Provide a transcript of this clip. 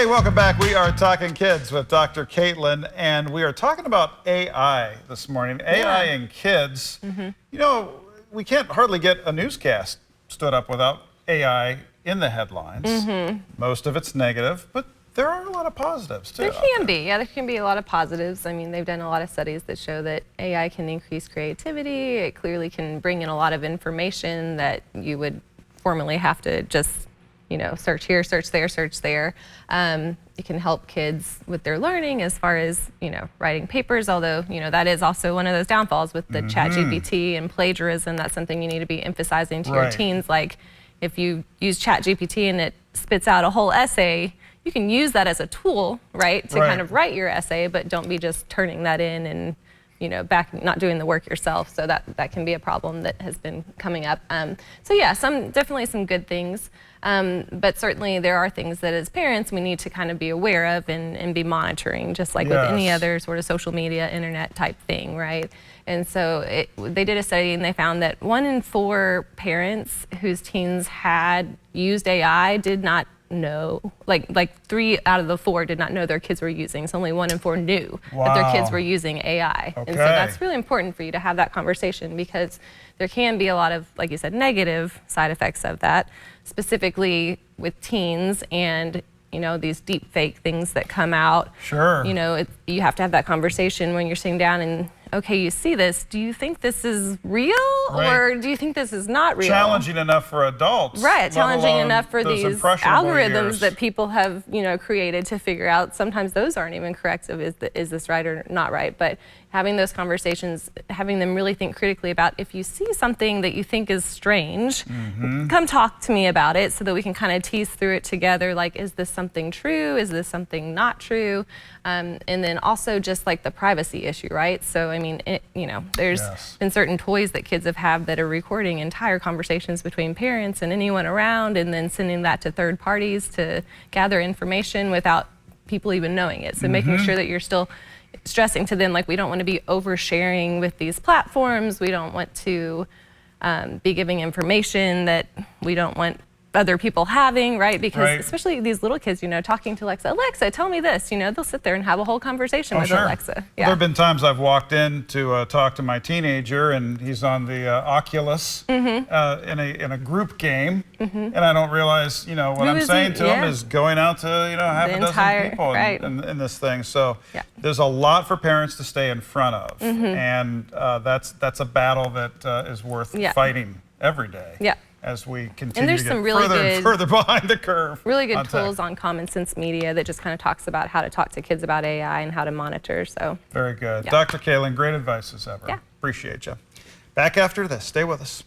Hey, welcome back. We are Talking Kids with Dr. Caitlynn, and we are talking about AI this morning. AI and kids. You know, we can't hardly get a newscast stood up without AI in the headlines. Most of it's negative, but there are a lot of positives too. There can be, yeah, there can be a lot of positives. I mean, they've done a lot of studies that show that AI can increase creativity. It clearly can bring in a lot of information that you would formerly have to just, you know, search here, search there, search there. It can help kids with their learning as far as, you know, writing papers, although, you know, that is also one of those downfalls with the ChatGPT and plagiarism. That's something you need to be emphasizing to your teens. Like, if you use ChatGPT and it spits out a whole essay, you can use that as a tool, right, to kind of write your essay, but don't be just turning that in and, you know, not doing the work yourself. So that can be a problem that has been coming up. So yeah, definitely some good things, but certainly there are things that as parents we need to kind of be aware of and be monitoring, just like with any other sort of social media, internet type thing, right? And so they did a study and they found that 1 in 4 parents whose teens had used AI did not know, like 3 out of the 4 did not know their kids were using. So only 1 in 4 knew that their kids were using AI. And so that's really important for you to have that conversation, because there can be a lot of, like you said, negative side effects of that, specifically with teens and, you know, these deep fake things that come out. You know, you have to have that conversation when you're sitting down and, okay, you see this, do you think this is real or do you think this is not real? Challenging enough for adults. Right, challenging enough for these algorithms that people have, you know, created to figure out. Sometimes those aren't even correct of is this right or not right, but having those conversations, having them really think critically about, if you see something that you think is strange, come talk to me about it so that we can kind of tease through it together. Like, is this something true? Is this something not true? And then also just like the privacy issue, right? So, I mean, you know, there's been certain toys that kids have had that are recording entire conversations between parents and anyone around, and then sending that to third parties to gather information without people even knowing it. So making sure that you're still stressing to them, like, we don't want to be oversharing with these platforms. We don't want to be giving information that we don't want other people having, right? Because especially these little kids, you know, talking to Alexa, tell me this, you know, they'll sit there and have a whole conversation with Alexa. Well, there have been times I've walked in to talk to my teenager, and he's on the Oculus in a group game, and I don't realize, you know, what I'm saying to him is going out to, you know, half a dozen people in this thing. So there's a lot for parents to stay in front of, and that's a battle that is worth fighting every day. As we continue to get further and further behind the curve. Really good tools on Common Sense Media that just kind of talks about how to talk to kids about AI and how to monitor. So very good. Dr. Caitlynn, great advice as ever. Appreciate you. Back after this. Stay with us.